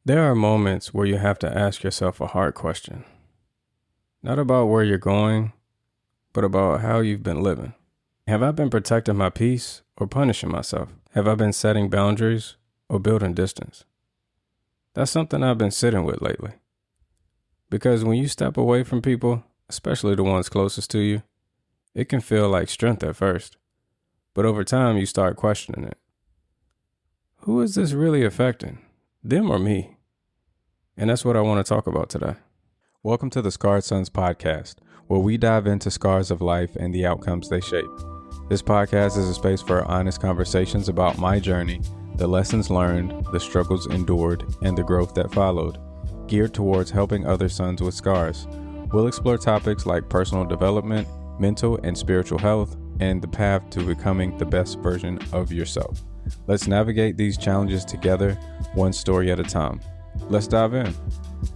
There are moments where you have to ask yourself a hard question. Not about where you're going, but about how you've been living. Have I been protecting my peace or punishing myself? Have I been setting boundaries or building distance? That's something I've been sitting with lately. Because when you step away from people, especially the ones closest to you, it can feel like strength at first. But over time, you start questioning it. Who is this really affecting? Them or me? And that's what I want to talk about today. Welcome to the Scarred Sons podcast, where we dive into scars of life and the outcomes they shape. This podcast is a space for honest conversations about my journey, the lessons learned, the struggles endured, and the growth that followed, geared towards helping other sons with scars. We'll explore topics like personal development, mental and spiritual health, and the path to becoming the best version of yourself. Let's navigate these challenges together, one story at a time. Let's dive in.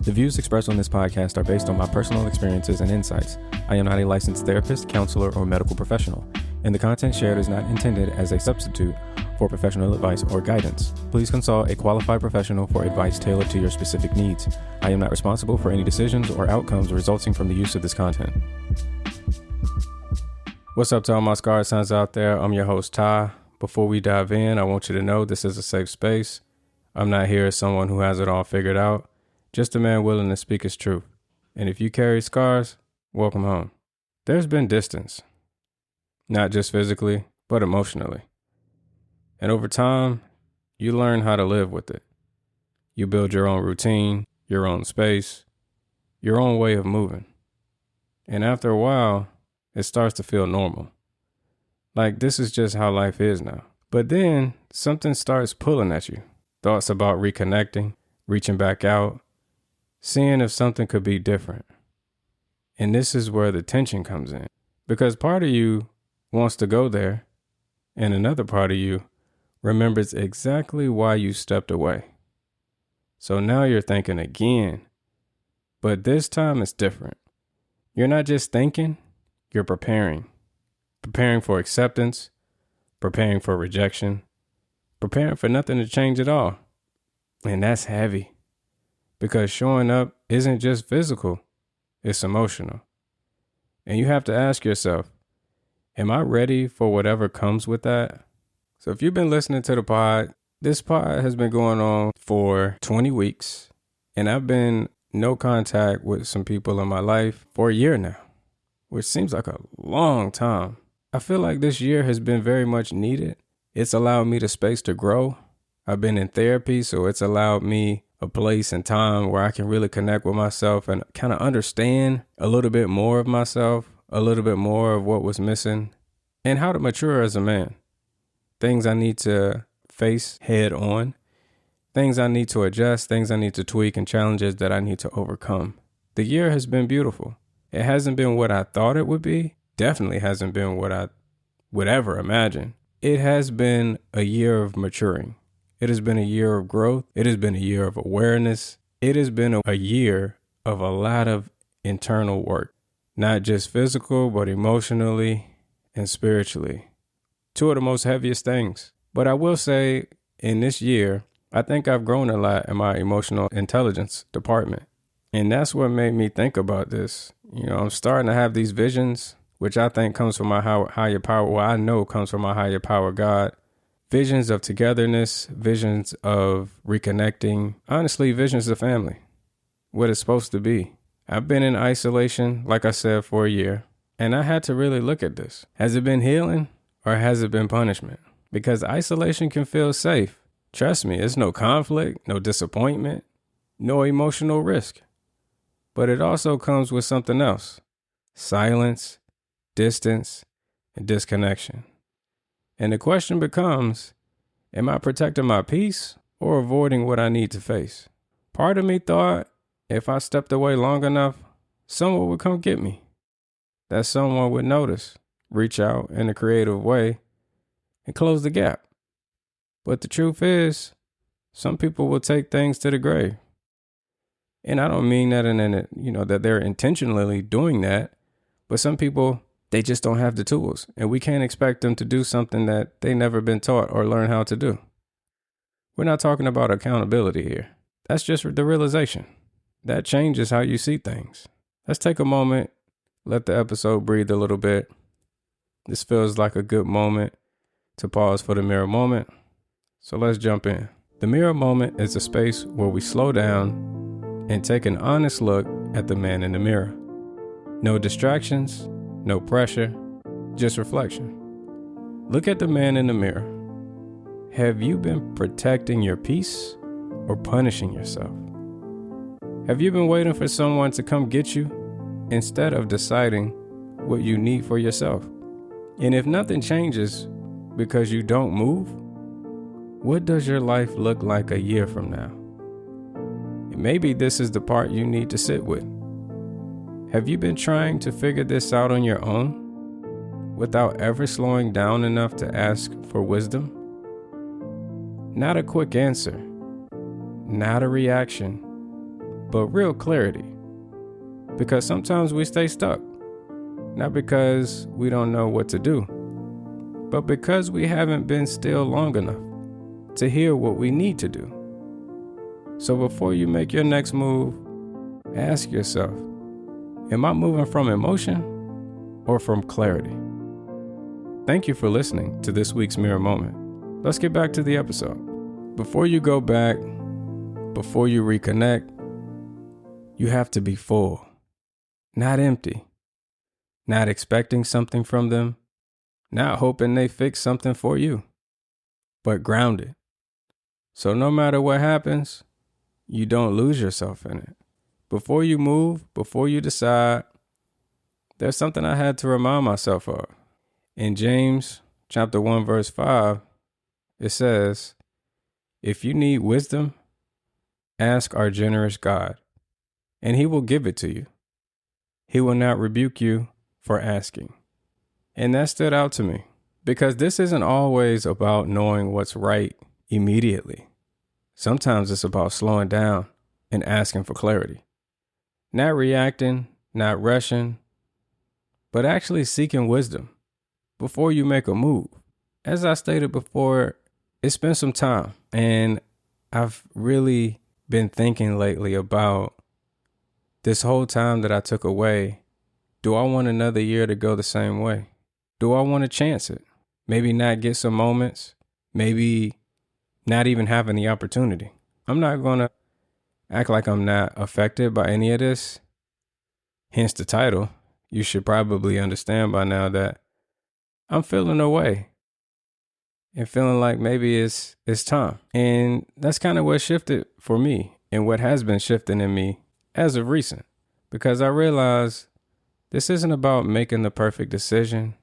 The views expressed on this podcast are based on my personal experiences and insights. I am not a licensed therapist, counselor, or medical professional, and the content shared is not intended as a substitute for professional advice or guidance. Please consult a qualified professional for advice tailored to your specific needs. I am not responsible for any decisions or outcomes resulting from the use of this content. What's up to all my Scarred Sons out there? I'm your host, Ty. Before we dive in, I want you to know this is a safe space. I'm not here as someone who has it all figured out, just a man willing to speak his truth. And if you carry scars, welcome home. There's been distance, not just physically, but emotionally. And over time, you learn how to live with it. You build your own routine, your own space, your own way of moving. And after a while, it starts to feel normal. Like this is just how life is now. But then something starts pulling at you. Thoughts about reconnecting, reaching back out, seeing if something could be different. And this is where the tension comes in. Because part of you wants to go there, and another part of you remembers exactly why you stepped away. So now you're thinking again, but this time it's different. You're not just thinking, you're preparing. Preparing for acceptance, preparing for rejection, preparing for nothing to change at all. And that's heavy. Because showing up isn't just physical, it's emotional. And you have to ask yourself, am I ready for whatever comes with that? So if you've been listening to the pod, this pod has been going on for 20 weeks. And I've been no contact with some people in my life for a year now, which seems like a long time. I feel like this year has been very much needed. It's allowed me the space to grow. I've been in therapy, so it's allowed me a place and time where I can really connect with myself and kind of understand a little bit more of myself, a little bit more of what was missing, and how to mature as a man. Things I need to face head on, things I need to adjust, things I need to tweak, and challenges that I need to overcome. The year has been beautiful. It hasn't been what I thought it would be. Definitely hasn't been what I would ever imagine. It has been a year of maturing. It has been a year of growth. It has been a year of awareness. It has been a year of a lot of internal work, not just physical, but emotionally and spiritually. Two of the most heaviest things. But I will say in this year, I think I've grown a lot in my emotional intelligence department. And that's what made me think about this. I'm starting to have these visions, which I think comes from my higher power. Well, I know comes from my higher power, God. Visions of togetherness, visions of reconnecting, honestly, visions of family, what it's supposed to be. I've been in isolation, like I said, for a year, and I had to really look at this. Has it been healing or has it been punishment? Because isolation can feel safe. Trust me, it's no conflict, no disappointment, no emotional risk. But it also comes with something else: silence, distance, and disconnection. And the question becomes, am I protecting my peace or avoiding what I need to face? Part of me thought if I stepped away long enough, someone would come get me. That someone would notice, reach out in a creative way, and close the gap. But the truth is, some people will take things to the grave. And I don't mean that that they're intentionally doing that, but some people, they just don't have the tools, and we can't expect them to do something that they never been taught or learn how to do. We're not talking about accountability here. That's just the realization. That changes how you see things. Let's take a moment, let the episode breathe a little bit. This feels like a good moment to pause for the mirror moment. So let's jump in. The mirror moment is a space where we slow down and take an honest look at the man in the mirror. No distractions, no pressure, just reflection. Look at the man in the mirror. Have you been protecting your peace or punishing yourself? Have you been waiting for someone to come get you instead of deciding what you need for yourself? And if nothing changes because you don't move, what does your life look like a year from now? And maybe this is the part you need to sit with. Have you been trying to figure this out on your own without ever slowing down enough to ask for wisdom? Not a quick answer, not a reaction, but real clarity. Because sometimes we stay stuck, not because we don't know what to do, but because we haven't been still long enough to hear what we need to do. So before you make your next move, ask yourself, am I moving from emotion or from clarity? Thank you for listening to this week's Mirror Moment. Let's get back to the episode. Before you go back, before you reconnect, you have to be full, not empty, not expecting something from them, not hoping they fix something for you, but grounded. So no matter what happens, you don't lose yourself in it. Before you move, before you decide, there's something I had to remind myself of. In James chapter 1, verse 5, it says, if you need wisdom, ask our generous God, and he will give it to you. He will not rebuke you for asking. And that stood out to me because this isn't always about knowing what's right immediately. Sometimes it's about slowing down and asking for clarity. Not reacting, not rushing, but actually seeking wisdom before you make a move. As I stated before, it's been some time, and I've really been thinking lately about this whole time that I took away. Do I want another year to go the same way? Do I want to chance it? Maybe not get some moments, maybe not even having the opportunity. I'm not going to act like I'm not affected by any of this. Hence the title. You should probably understand by now that I'm feeling away and feeling like maybe it's time. And that's kind of what shifted for me and what has been shifting in me as of recent, because I realized this isn't about making the perfect decision.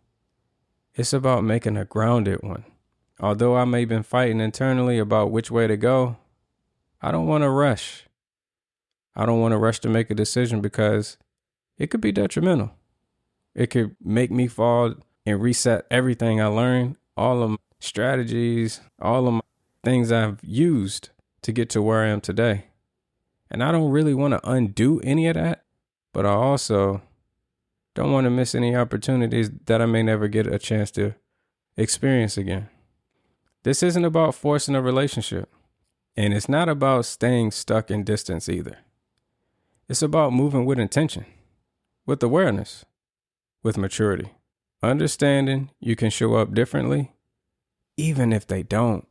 It's about making a grounded one. Although I may have been fighting internally about which way to go, I don't want to rush. I don't want to rush to make a decision because it could be detrimental. It could make me fall and reset everything I learned, all of my strategies, all of my things I've used to get to where I am today. And I don't really want to undo any of that, but I also don't want to miss any opportunities that I may never get a chance to experience again. This isn't about forcing a relationship, and it's not about staying stuck in distance either. It's about moving with intention, with awareness, with maturity, understanding you can show up differently, even if they don't.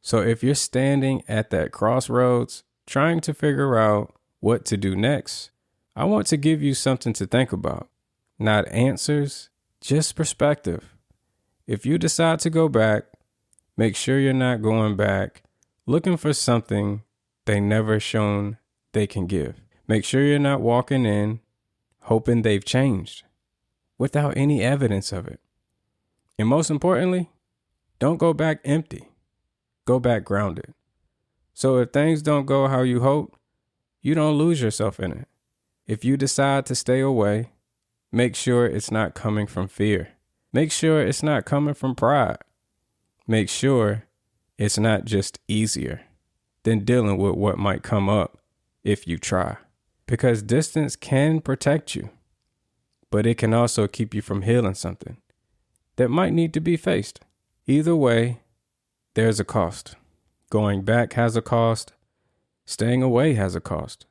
So if you're standing at that crossroads, trying to figure out what to do next, I want to give you something to think about. Not answers, just perspective. If you decide to go back, make sure you're not going back looking for something they never shown they can give. Make sure you're not walking in hoping they've changed without any evidence of it. And most importantly, don't go back empty. Go back grounded. So if things don't go how you hope, you don't lose yourself in it. If you decide to stay away, make sure it's not coming from fear. Make sure it's not coming from pride. Make sure it's not just easier than dealing with what might come up if you try. Because distance can protect you, but it can also keep you from healing something that might need to be faced. Either way, there's a cost. Going back has a cost, Staying away has a cost.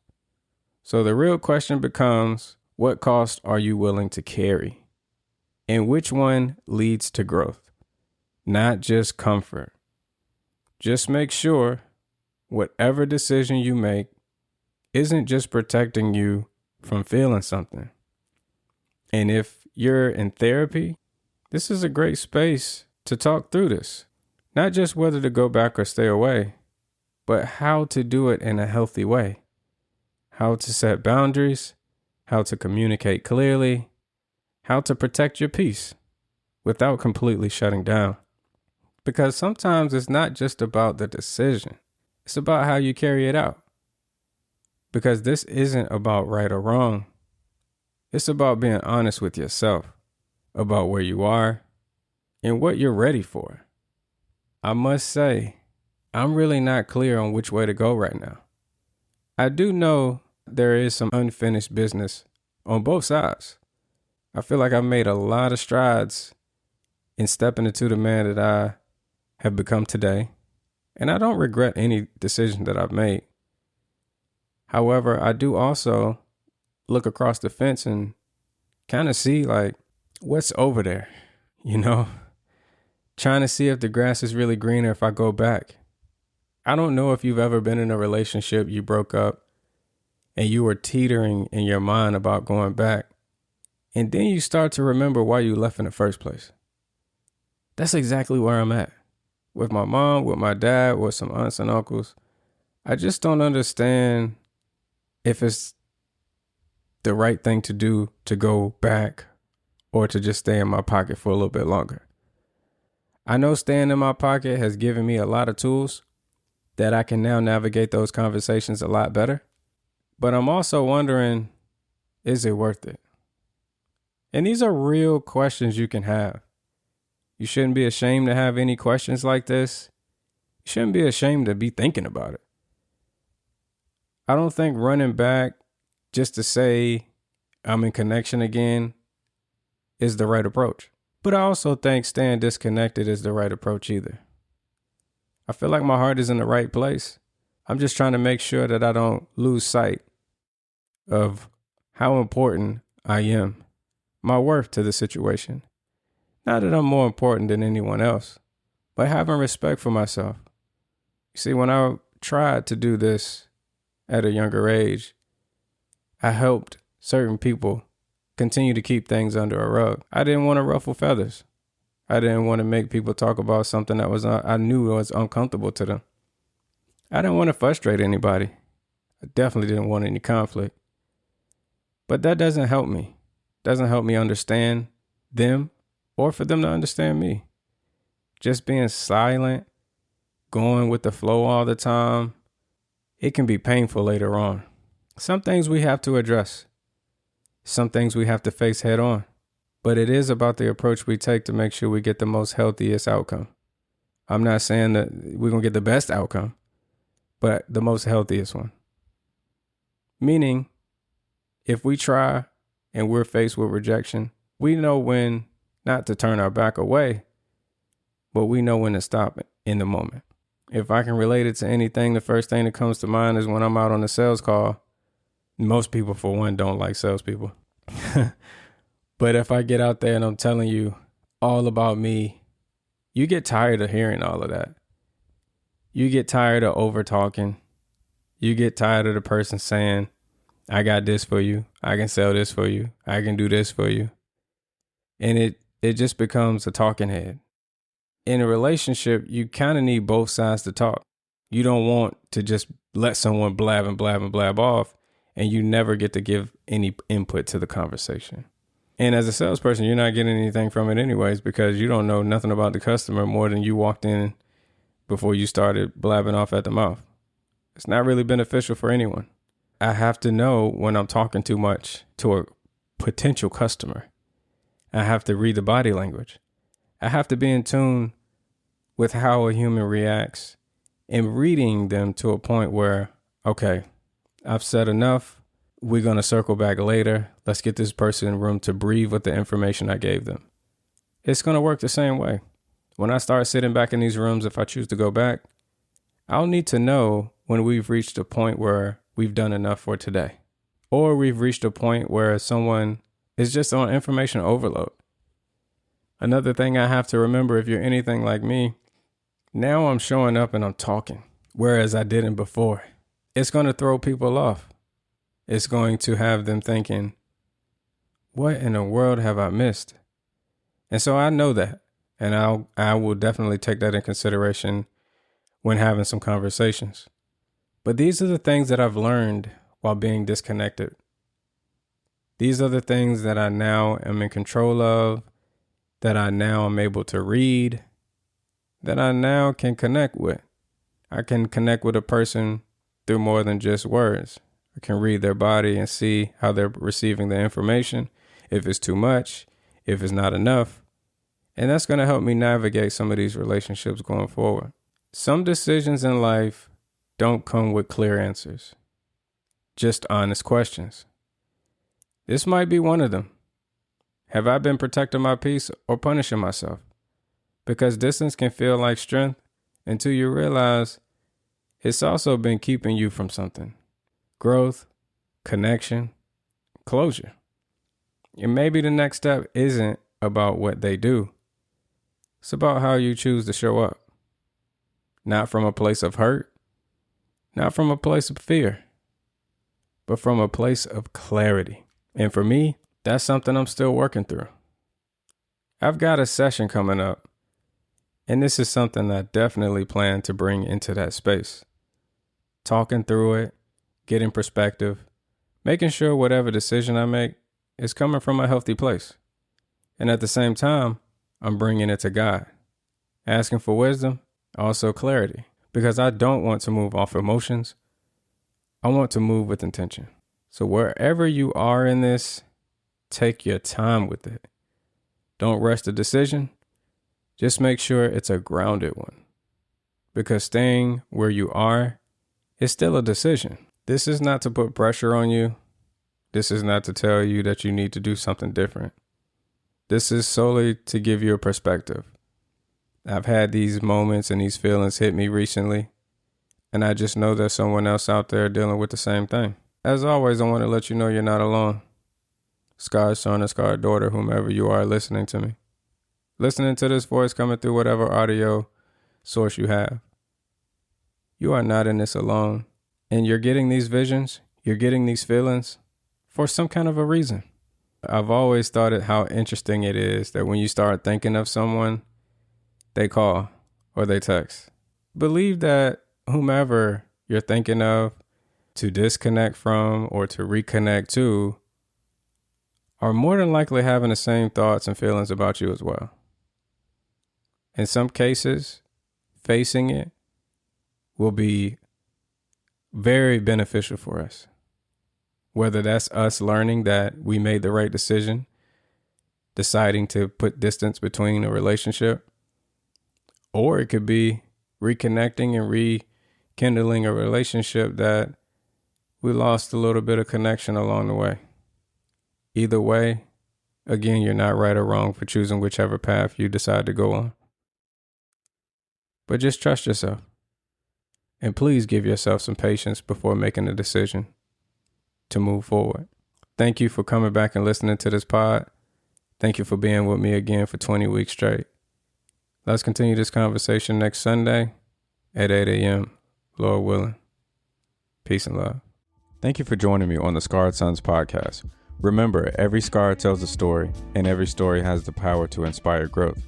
So the real question becomes, what cost are you willing to carry? And which one leads to growth? Not just comfort. Just make sure whatever decision you make isn't just protecting you from feeling something. And if you're in therapy, this is a great space to talk through this. Not just whether to go back or stay away, but how to do it in a healthy way. How to set boundaries, how to communicate clearly, how to protect your peace without completely shutting down. Because sometimes it's not just about the decision, it's about how you carry it out. Because this isn't about right or wrong. It's about being honest with yourself, about where you are and what you're ready for. I must say, I'm really not clear on which way to go right now. I do know there is some unfinished business on both sides. I feel like I've made a lot of strides in stepping into the man that I have become today, and I don't regret any decision that I've made. However, I do also look across the fence and kind of see like what's over there, trying to see if the grass is really greener if I go back. I don't know if you've ever been in a relationship, you broke up, and you were teetering in your mind about going back. And then you start to remember why you left in the first place. That's exactly where I'm at. With my mom, with my dad, with some aunts and uncles. I just don't understand if it's the right thing to do to go back or to just stay in my pocket for a little bit longer. I know staying in my pocket has given me a lot of tools that I can now navigate those conversations a lot better. But I'm also wondering, is it worth it? And these are real questions you can have. You shouldn't be ashamed to have any questions like this. You shouldn't be ashamed to be thinking about it. I don't think running back just to say I'm in connection again is the right approach. But I also think staying disconnected is the right approach either. I feel like my heart is in the right place. I'm just trying to make sure that I don't lose sight of how important I am, my worth to the situation. Not that I'm more important than anyone else, but having respect for myself. You see, when I tried to do this at a younger age, I helped certain people continue to keep things under a rug. I didn't want to ruffle feathers. I didn't want to make people talk about something that I knew was uncomfortable to them. I didn't want to frustrate anybody. I definitely didn't want any conflict. But that doesn't help me. Doesn't help me understand them or for them to understand me. Just being silent, going with the flow all the time, it can be painful later on. Some things we have to address. Some things we have to face head on. But it is about the approach we take to make sure we get the most healthiest outcome. I'm not saying that we're going to get the best outcome, but the most healthiest one. Meaning, if we try and we're faced with rejection, we know when not to turn our back away, but we know when to stop it in the moment. If I can relate it to anything, the first thing that comes to mind is when I'm out on a sales call. Most people, for one, don't like salespeople. But if I get out there and I'm telling you all about me, you get tired of hearing all of that. You get tired of over talking. You get tired of the person saying, I got this for you. I can sell this for you. I can do this for you. And it just becomes a talking head. In a relationship, you kind of need both sides to talk. You don't want to just let someone blab and blab and blab off, and you never get to give any input to the conversation. And as a salesperson, you're not getting anything from it anyways, because you don't know nothing about the customer more than you walked in before you started blabbing off at the mouth. It's not really beneficial for anyone. I have to know when I'm talking too much to a potential customer. I have to read the body language. I have to be in tune with how a human reacts and reading them to a point where, okay, I've said enough. We're going to circle back later. Let's get this person room to breathe with the information I gave them. It's going to work the same way. When I start sitting back in these rooms, if I choose to go back, I'll need to know when we've reached a point where we've done enough for today, or we've reached a point where someone is just on information overload. Another thing I have to remember, if you're anything like me, now I'm showing up and I'm talking, whereas I didn't before. It's going to throw people off. It's going to have them thinking, what in the world have I missed? And so I know that, and I will definitely take that in consideration when having some conversations. But these are the things that I've learned while being disconnected. These are the things that I now am in control of, that I now am able to read, that I now can connect with. I can connect with a person through more than just words. I can read their body and see how they're receiving the information, if it's too much, if it's not enough. And that's going to help me navigate some of these relationships going forward. Some decisions in life don't come with clear answers, just honest questions. This might be one of them. Have I been protecting my peace or punishing myself? Because distance can feel like strength until you realize it's also been keeping you from something. Growth, connection, closure. And maybe the next step isn't about what they do. It's about how you choose to show up. Not from a place of hurt, not from a place of fear, but from a place of clarity. And for me, that's something I'm still working through. I've got a session coming up, and this is something I definitely plan to bring into that space. Talking through it, getting perspective, making sure whatever decision I make is coming from a healthy place. And at the same time, I'm bringing it to God, asking for wisdom, also clarity, because I don't want to move off emotions. I want to move with intention. So wherever you are in this, take your time with it. Don't rush the decision. Just make sure it's a grounded one, because staying where you are is still a decision. This is not to put pressure on you. This is not to tell you that you need to do something different. This is solely to give you a perspective. I've had these moments and these feelings hit me recently, and I just know there's someone else out there dealing with the same thing. As always, I want to let you know you're not alone. Scar's son or Scar's daughter, whomever you are listening to me. Listening to this voice coming through whatever audio source you have. You are not in this alone. And you're getting these visions, you're getting these feelings for some kind of a reason. I've always thought it how interesting it is that when you start thinking of someone, they call or they text. Believe that whomever you're thinking of to disconnect from or to reconnect to are more than likely having the same thoughts and feelings about you as well. In some cases, facing it will be very beneficial for us. Whether that's us learning that we made the right decision, deciding to put distance between a relationship, or it could be reconnecting and rekindling a relationship that we lost a little bit of connection along the way. Either way, again, you're not right or wrong for choosing whichever path you decide to go on. But just trust yourself. And please give yourself some patience before making a decision to move forward. Thank you for coming back and listening to this pod. Thank you for being with me again for 20 weeks straight. Let's continue this conversation next Sunday at 8 a.m., Lord willing. Peace and love. Thank you for joining me on the Scarred Sons podcast. Remember, every scar tells a story, and every story has the power to inspire growth.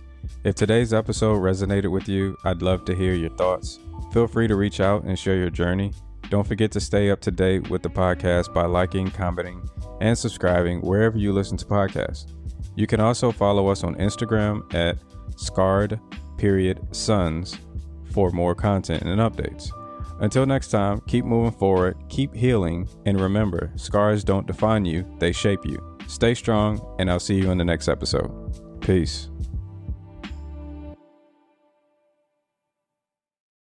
If today's episode resonated with you, I'd love to hear your thoughts. Feel free to reach out and share your journey. Don't forget to stay up to date with the podcast by liking, commenting, and subscribing wherever you listen to podcasts. You can also follow us on Instagram at scarred.sons for more content and updates. Until next time, keep moving forward, keep healing, and remember, scars don't define you, they shape you. Stay strong, and I'll see you in the next episode. Peace.